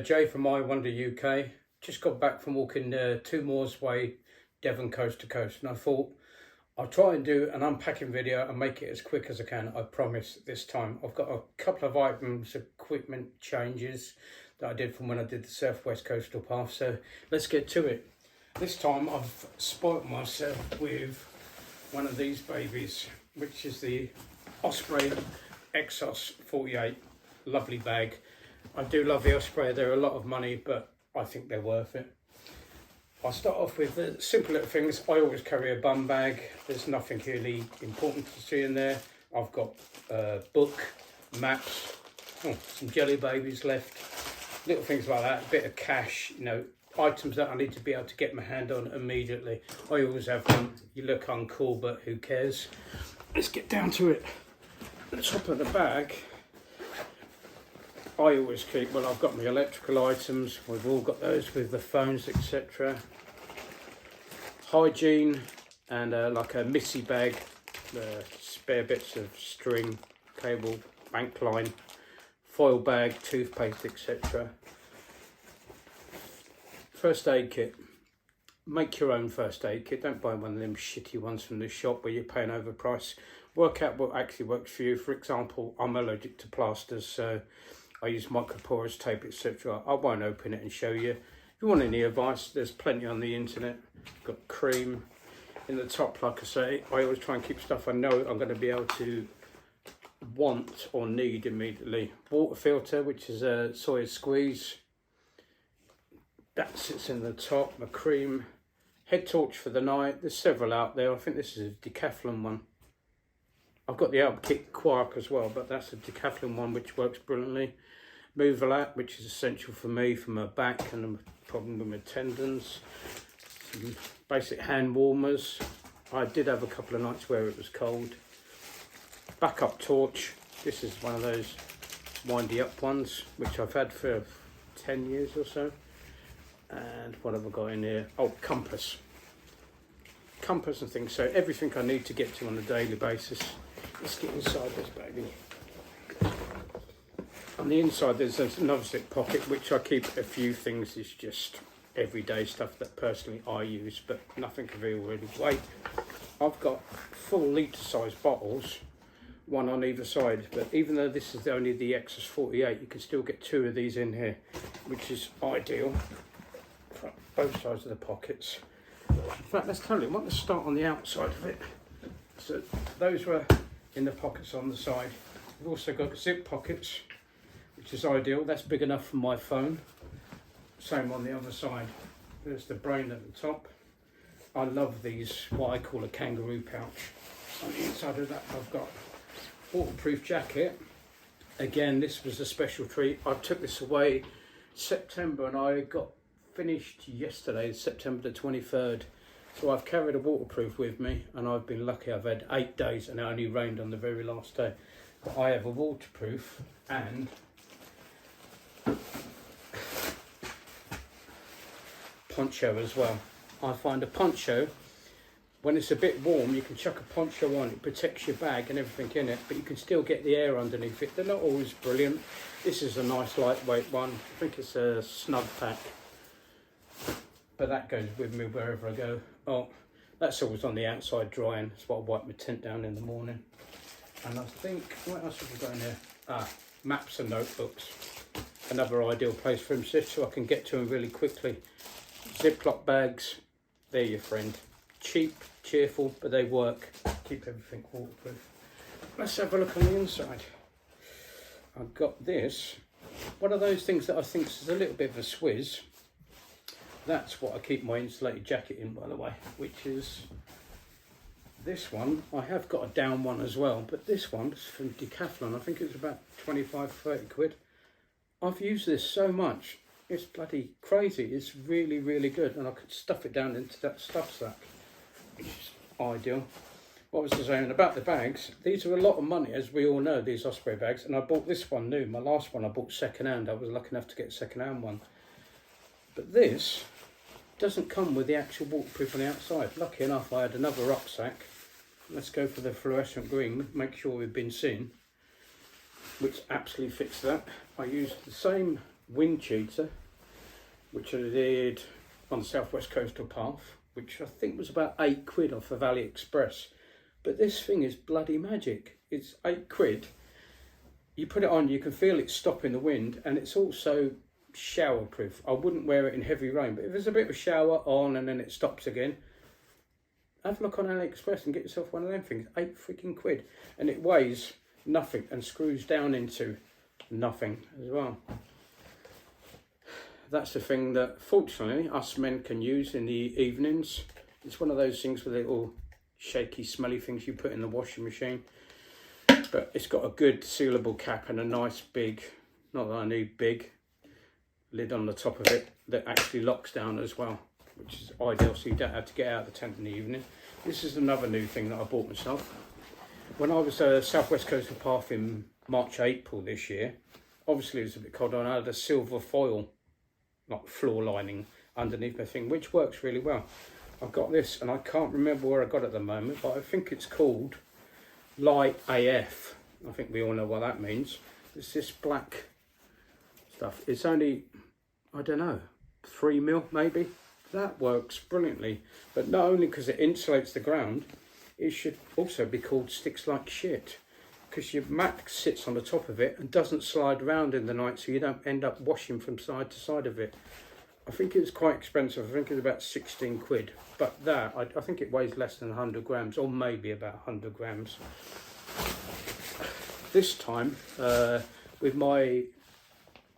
Jay from I Wonder UK. Just got back from walking 2 Moors Way, Devon coast to coast, and I thought I'll try and do an unpacking video and make it as quick as I can. I promise this time. I've got a couple of items, equipment changes that I did from when I did the Southwest Coastal Path, so let's get to it. This time I've spoilt myself with one of these babies, which is the Osprey Exos 48. Lovely bag. I do love the Osprey. They're a lot of money, but I think they're worth it. I'll start off with the simple little things. I always carry a bum bag. There's nothing really important to see in there. I've got a book, maps, some jelly babies left, little things like that, a bit of cash, you know, items that I need to be able to get my hand on immediately. I always have one. You look uncool, but who cares? Let's get down to it. At the top of the bag, I always keep, well, I've got my electrical items, we've all got those with the phones, etc. Hygiene, and like a missy bag, spare bits of string, cable, bank line, foil bag, toothpaste, etc. First aid kit. Make your own first aid kit. Don't buy one of them shitty ones from the shop where you're paying overprice. Work out what actually works for you. For example, I'm allergic to plasters, so I use microporous tape, etc. I won't open it and show you. If you want any advice, there's plenty on the internet. Got cream in the top, like I say. I always try and keep stuff I know I'm going to be able to want or need immediately. Water filter, which is a soy squeeze. That sits in the top. My cream. Head torch for the night. There's several out there. I think this is a decathlon one. I've got the Outkick Quark as well, but that's a decathlon one which works brilliantly. Movalat, which is essential for me for my back and a problem with my tendons. Some basic hand warmers. I did have a couple of nights where it was cold. Backup torch. This is one of those windy up ones, which I've had for 10 years or so. And what have I got in here? Oh, compass. Compass and things. So everything I need to get to on a daily basis. Let's get inside this baby. On the inside there's another zip pocket which I keep a few things. It's just everyday stuff that personally I use, but nothing of real really weight. I've got full litre size bottles, one on either side, but even though this is only the Exos 48, you can still get 2 of these in here, which is ideal for both sides of the pockets. In fact, let's tell you, I want to start on the outside of it. So those were in the pockets on the side. We've also got zip pockets, which is ideal. That's big enough for my phone. Same on the other side. There's the brain at the top. I love these, what I call a kangaroo pouch. On the inside of that I've got waterproof jacket. Again, this was a special treat. I took this away September and I got finished yesterday, September the 23rd. So I've carried a waterproof with me and I've been lucky. I've had 8 days and it only rained on the very last day. But I have a waterproof and poncho as well. I find a poncho, when it's a bit warm, you can chuck a poncho on. It protects your bag and everything in it, but you can still get the air underneath it. They're not always brilliant. This is a nice lightweight one. I think it's a snug pack. But that goes with me wherever I go. Oh, that's always on the outside drying. That's what I wipe my tent down in the morning. And I think, what else have we got in here? Maps and notebooks. Another ideal place for them to sit so I can get to them really quickly. Ziploc bags, they're your friend. Cheap, cheerful, but they work. Keep everything waterproof. Let's have a look on the inside. I've got this. One of those things that I think is a little bit of a swizz. That's what I keep my insulated jacket in, by the way, which is this one. I have got a down one as well, but this one is from Decathlon. I think it's about 25, 30 quid. I've used this so much. It's bloody crazy. It's really, really good. And I could stuff it down into that stuff sack, which is ideal. What was I saying about the bags? These are a lot of money, as we all know, these Osprey bags. And I bought this one new. My last one I bought second hand. I was lucky enough to get a second hand one. But this doesn't come with the actual waterproof on the outside. Lucky enough, I had another rucksack. Let's go for the fluorescent green, make sure we've been seen, which absolutely fits that. I used the same wind cheater, which I did on the southwest coastal path, which I think was about £8 off of AliExpress. But this thing is bloody magic. It's £8. You put it on, you can feel it stopping the wind, and it's also shower proof. I wouldn't wear it in heavy rain, but if there's a bit of a shower on and then it stops again, have a look on AliExpress and get yourself one of them things. £8 and it weighs nothing and screws down into nothing as well. That's the thing that fortunately us men can use in the evenings. It's one of those things with little shaky smelly things you put in the washing machine, but it's got a good sealable cap and a nice big, not that I need big, lid on the top of it that actually locks down as well, which is ideal so you don't have to get out of the tent in the evening. This is another new thing that I bought myself. When I was southwest coastal path in March, April this year, obviously it was a bit cold and I had a silver foil, like floor lining underneath my thing, which works really well. I've got this and I can't remember where I got it at the moment, but I think it's called Light AF. I think we all know what that means. It's this black stuff. It's only, I don't know, 3mm maybe. That works brilliantly, but not only because it insulates the ground, it should also be called Sticks Like Shit, because your mat sits on the top of it and doesn't slide around in the night, so you don't end up washing from side to side of it. I think it's quite expensive. I think it's about £16, but that I think it weighs less than 100 grams, or maybe about 100 grams. This time with my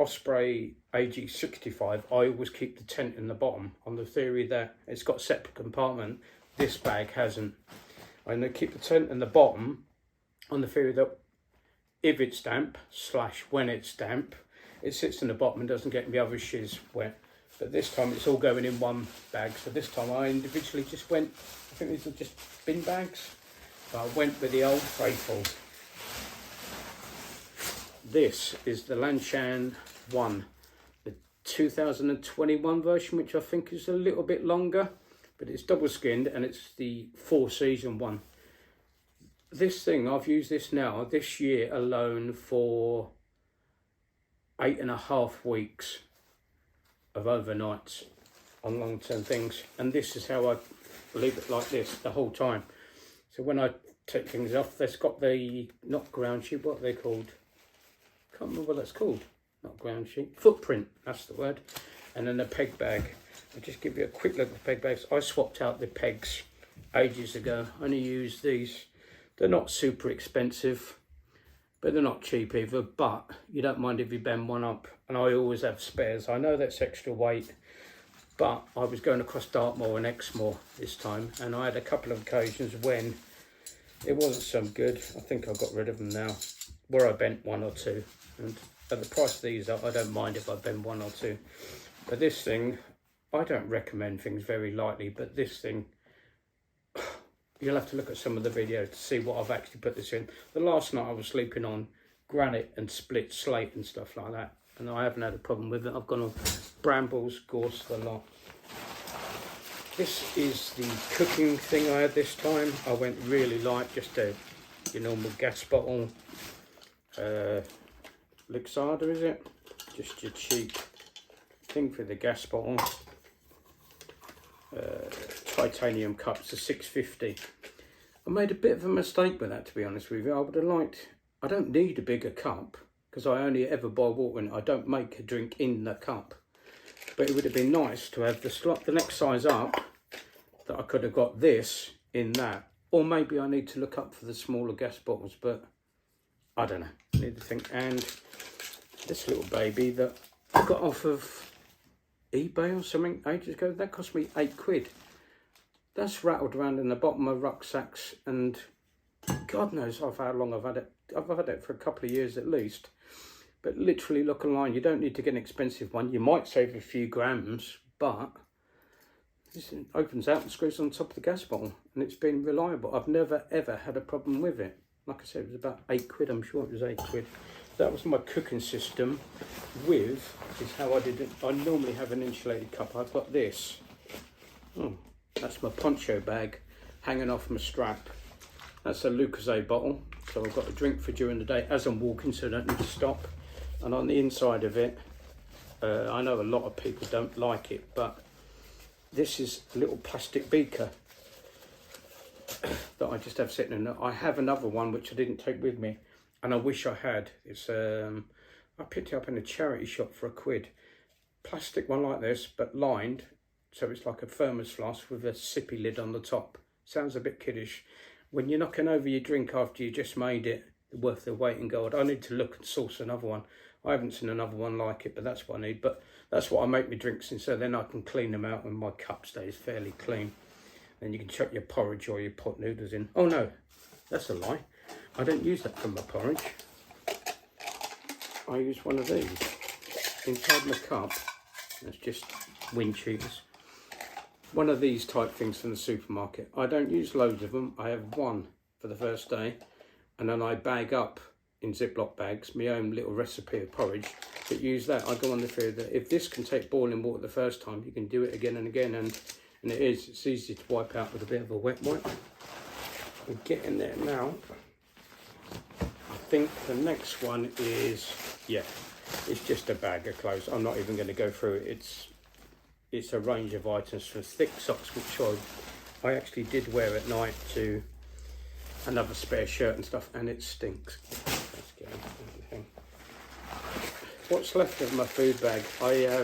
Osprey AG65, I always keep the tent in the bottom on the theory that it's got a separate compartment. This bag hasn't. I'm going to keep the tent in the bottom on the theory that if it's damp / when it's damp, it sits in the bottom and doesn't get the other shiz wet. But this time it's all going in one bag, so this time I individually just went, I think these are just bin bags, but I went with the old faithful. This is the Lanshan one, the 2021 version, which I think is a little bit longer, but it's double skinned and it's the 4-season one. This thing, I've used this now, this year alone, for 8.5 weeks of overnights on long-term things, and this is how I leave it like this the whole time. So when I take things off, they've got the, not ground sheet, what are they called? Can't remember what that's called. Not ground sheet, footprint, that's the word. And then the peg bag. I'll just give you a quick look at the peg bags. I swapped out the pegs ages ago. I only use these. They're not super expensive, but they're not cheap either, but you don't mind if you bend one up, and I always have spares. I know that's extra weight, but I was going across Dartmoor and Exmoor this time, and I had a couple of occasions when it wasn't so good. I think I got rid of them now, where I bent one or two, and at the price of these, I don't mind if I bend one or two. But this thing, I don't recommend things very lightly, but this thing, you'll have to look at some of the videos to see what I've actually put this in. The last night I was sleeping on granite and split slate and stuff like that, and I haven't had a problem with it. I've gone on brambles, gorse, the lot. This is the cooking thing I had this time. I went really light, just your normal gas bottle. Luxarda, is it? Just your cheap thing for the gas bottle. Titanium cups, a 650. I made a bit of a mistake with that, to be honest with you. I would have liked, I don't need a bigger cup because I only ever buy water in it. I don't make a drink in the cup, but it would have been nice to have the next size up, that I could have got this in that, or maybe I need to look up for the smaller gas bottles, but I don't know, I need to think. And this little baby that I got off of eBay or something ages ago, that cost me £8. That's rattled around in the bottom of rucksacks, and God knows how long I've had it. I've had it for a couple of years at least. But literally look online, you don't need to get an expensive one. You might save a few grams, but this opens out and screws on top of the gas bottle, and it's been reliable. I've never ever had a problem with it. Like I said, it was about £8, I'm sure it was £8. That was my cooking system with, is how I did it. I normally have an insulated cup. I've got this. That's my poncho bag hanging off my strap. That's a Lucozade bottle. So I've got a drink for during the day as I'm walking, so I don't need to stop. And on the inside of it, I know a lot of people don't like it, but this is a little plastic beaker that I just have sitting in. I have another one which I didn't take with me, and I wish I had. It's I picked it up in a charity shop for £1. Plastic one like this, but lined, so it's like a thermos flask with a sippy lid on the top. Sounds a bit kiddish. When you're knocking over your drink after you just made it, worth the weight in gold. I need to look and source another one. I haven't seen another one like it, but that's what I need. But that's what I make my drinks in, so then I can clean them out and my cup stays fairly clean. Then you can chuck your porridge or your pot noodles in. Oh no, that's a lie. I don't use that for my porridge. I use one of these. Inside my cup, that's just wind cheaters. One of these type things from the supermarket. I don't use loads of them. I have one for the first day, and then I bag up in Ziploc bags my own little recipe of porridge. But use that. I go on the theory that if this can take boiling water the first time, you can do it again and again, and it is. It's easy to wipe out with a bit of a wet wipe. We're getting there now. I think the next one is, yeah, it's just a bag of clothes. I'm not even going to go through it. It's a range of items from thick socks, which I actually did wear at night, to another spare shirt and stuff, and it stinks. Let's get everything. What's left of my food bag?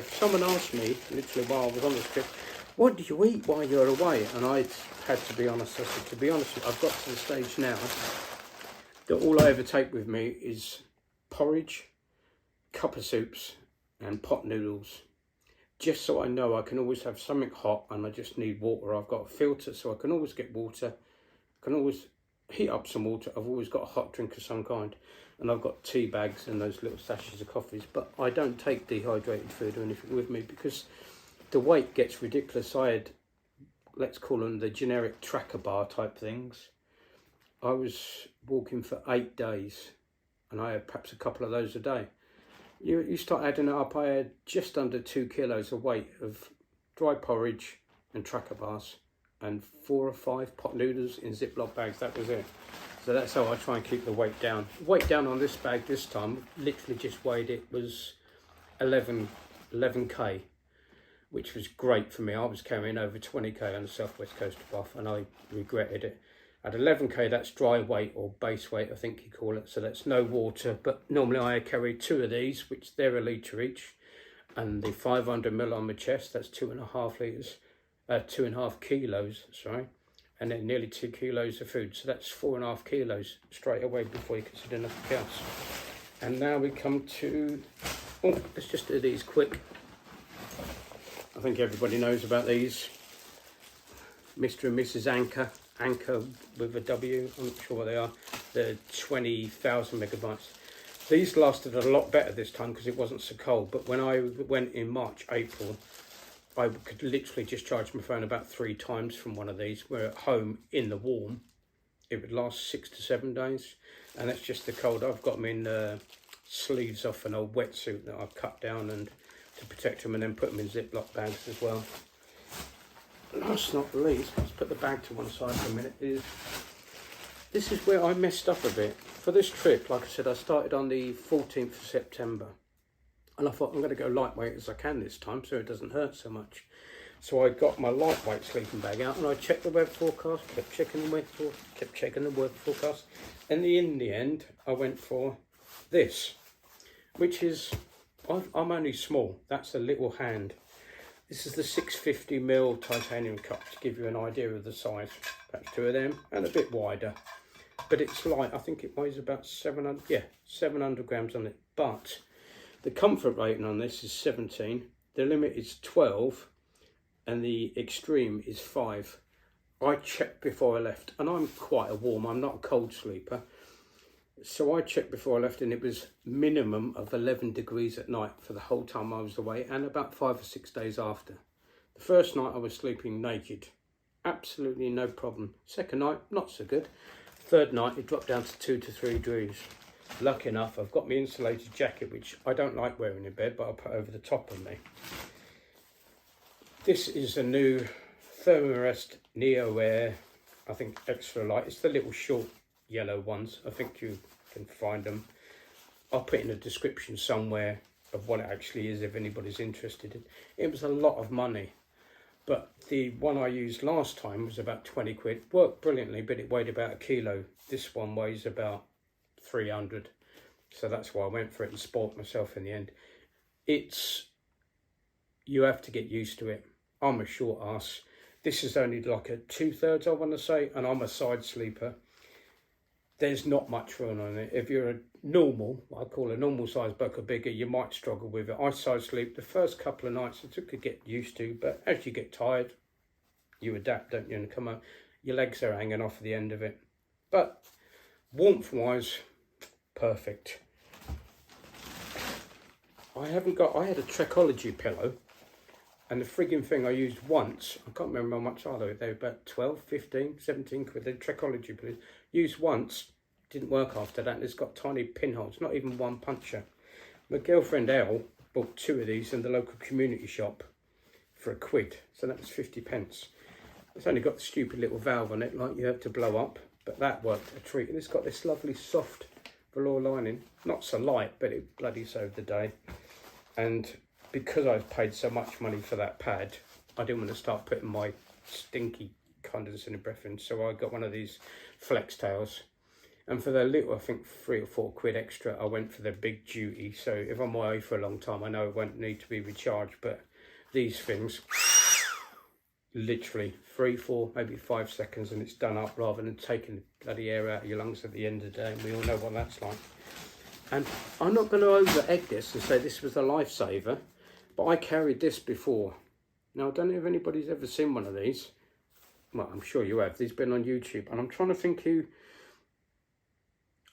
Someone asked me, literally while I was on this trip, what do you eat while you're away? And I had to be honest. I said, to be honest with you, I've got to the stage now that all I ever take with me is porridge, cup of soups and pot noodles. Just so I know I can always have something hot and I just need water. I've got a filter, so I can always get water. I can always heat up some water. I've always got a hot drink of some kind. And I've got tea bags and those little sachets of coffees. But I don't take dehydrated food or anything with me because the weight gets ridiculous. I had, let's call them the generic tracker bar type things. I was walking for 8 days and I had perhaps a couple of those a day. You start adding it up, I had just under 2 kilos of weight of dry porridge and tracker bars and 4 or 5 pot noodles in Ziploc bags. That was it. So that's how I try and keep the weight down. Weight down on this bag this time, literally just weighed, it was 11k, which was great for me. I was carrying over 20k on the southwest coast of Bath and I regretted it. At 11k, that's dry weight or base weight, I think you call it. So that's no water, but normally I carry 2 of these, which they're a litre each. And the 500ml on my chest, that's 2.5 litres, 2.5 kilos, sorry. And then nearly 2 kilos of food. So that's 4.5 kilos straight away before you consider nothing else. And now we come to, oh, let's just do these quick. I think everybody knows about these. Mr. and Mrs. Anchor with a W, I'm not sure what they are. They're 20,000 megabytes. These lasted a lot better this time because it wasn't so cold. But when I went in March, April, I could literally just charge my phone about 3 times from one of these. Where at home in the warm, it would last 6 to 7 days. And that's just the cold. I've got them in sleeves off an old wetsuit that I've cut down and to protect them, and then put them in Ziploc bags as well. Last not least, let's put the bag to one side for a minute, this is where I messed up a bit. For this trip, like I said, I started on the 14th of September. And I thought I'm going to go lightweight as I can this time so it doesn't hurt so much. So I got my lightweight sleeping bag out and I checked the weather forecast, kept checking the weather forecast. And in the end, I went for this, which is, I'm only small. That's a little hand. This is the 650ml titanium cup to give you an idea of the size. Perhaps 2 of them and a bit wider. But it's light. I think it weighs about 700 grams on it. But the comfort rating on this is 17. The limit is 12 and the extreme is 5. I checked before I left, and I'm quite a warm, I'm not a cold sleeper. So I checked before I left and it was minimum of 11 degrees at night for the whole time I was away, and about 5 or 6 days after. The first night I was sleeping naked, absolutely no problem. Second night, not so good. Third night it dropped down to 2 to 3 degrees. Lucky enough, I've got my insulated jacket, which I don't like wearing in bed, but I'll put over the top of me. This is a new Thermarest Neo Air, I think extra light. It's the little short yellow ones. I think you can find them. I'll put in a description somewhere of what it actually is if anybody's interested. It was a lot of money, but the one I used last time was about 20 quid. Worked brilliantly, but it weighed about a kilo. This one weighs about 300, so that's why I went for it and spoilt myself in the end. You have to get used to it. I'm a short ass. This is only like a 2/3, I want to say, and I'm a side sleeper. There's not much room on it. If you're a normal, I call a normal size buck or bigger, you might struggle with it. I side sleep the first couple of nights. It took to get used to, but as you get tired, you adapt, don't you? And come up, your legs are hanging off the end of it. But warmth wise, perfect. I had a Trekology pillow, and the frigging thing I used once, I can't remember how much are they were about 12, 15, 17 quid, the Trekology pillow. Used once, didn't work after that, and it's got tiny pinholes, not even one puncture. My girlfriend Elle bought 2 of these in the local community shop for £1, so that was 50p. It's only got the stupid little valve on it, like you have to blow up, but that worked a treat. And it's got this lovely soft velour lining, not so light, but it bloody saved the day. And because I've paid so much money for that pad, I didn't want to start putting my stinky condensing breath in, so I got one of these flex tails. And for the little, I think 3 or 4 quid extra, I went for the big duty. So if I'm away for a long time, I know it won't need to be recharged, but these things, literally 3, 4, maybe 5 seconds and it's done up, rather than taking the bloody air out of your lungs at the end of the day. And we all know what that's like. And I'm not going to over egg this and say this was a lifesaver, but I carried this before. Now, I don't know if anybody's ever seen one of these. Well, I'm sure you have. These have been on YouTube, and I'm trying to think who.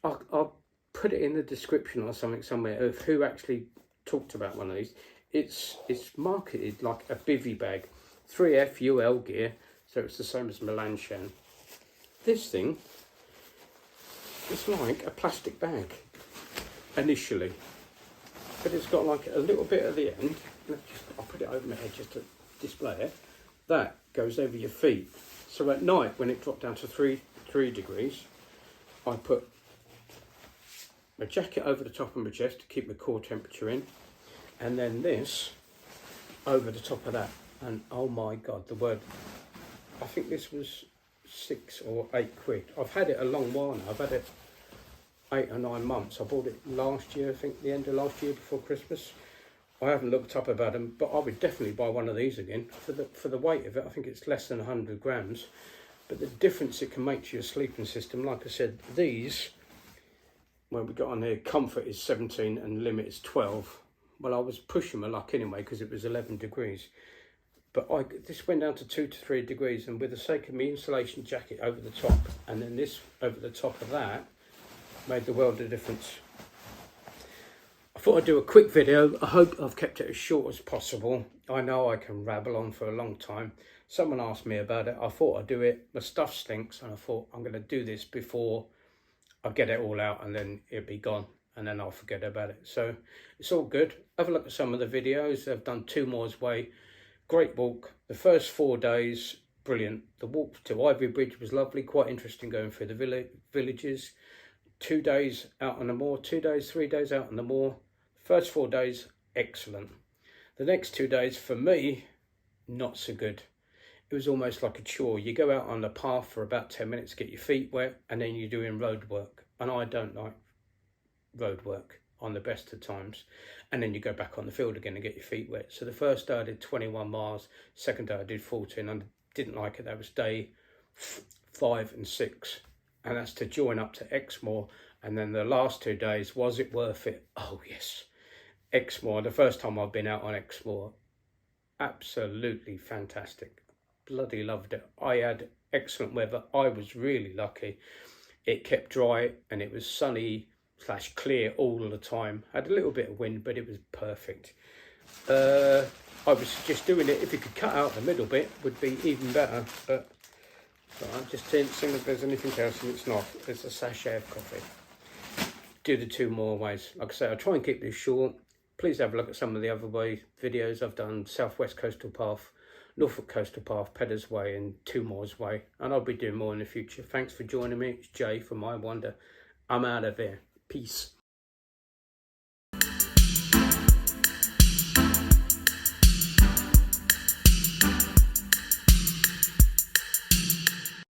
I'll put it in the description or something somewhere of who actually talked about one of these. It's marketed like a bivvy bag, 3F UL gear, so it's the same as my Lanshan. This thing, it's like a plastic bag initially, but it's got like a little bit at the end. I'll put it over my head just to display it. That goes over your feet. So at night, when it dropped down to 3 degrees, I put a jacket over the top of my chest to keep my core temperature in, and then this over the top of that. And oh my God, I think this was 6 or 8 quid. I've had it a long while now. I've had it 8 or 9 months. I bought it last year, I think the end of last year before Christmas. I haven't looked up about them, but I would definitely buy one of these again for the weight of it. I think it's less than 100 grams, but the difference it can make to your sleeping system, like I said, these, when we got on here, comfort is 17 and limit is 12. Well, I was pushing my luck anyway because it was 11 degrees, but this went down to 2 to 3 degrees, and with the sake of my insulation jacket over the top and then this over the top of that, made the world of difference. I thought I'd do a quick video. I hope I've kept it as short as possible. I know I can rabble on for a long time. Someone asked me about it. I thought I'd do it. My stuff stinks, and I thought I'm going to do this before I get it all out, and then it'll be gone, and then I'll forget about it. So it's all good. Have a look at some of the videos. I've done Two-Moors Way. Great walk. The first 4 days, brilliant. The walk to Ivy Bridge was lovely. Quite interesting going through the villages. 2 days out on the moor. 2 days, 3 days out on the moor. First 4 days, excellent. The next 2 days, for me, not so good. It was almost like a chore. You go out on the path for about 10 minutes, get your feet wet, and then you're doing road work. And I don't like road work on the best of times. And then you go back on the field again and get your feet wet. So the first day I did 21 miles. Second day I did 14. I didn't like it. That was day 5 and 6. And that's to join up to Exmoor. And then the last 2 days, was it worth it? Oh, yes. Exmoor, the first time I've been out on Exmoor, absolutely fantastic. Bloody loved it. I had excellent weather. I was really lucky. It kept dry and it was sunny / clear all the time. Had a little bit of wind, but it was perfect. I was just doing it. If you could cut out the middle bit, would be even better. But I'm just seeing if there's anything else, and it's not. There's a sachet of coffee. Do the Two-Moors Ways. Like I say, I'll try and keep this short. Please have a look at some of the other videos I've done. Southwest Coastal Path, Norfolk Coastal Path, Peddars Way and Two-Moors Way. And I'll be doing more in the future. Thanks for joining me. It's Jay from My Wonder. I'm out of here. Peace.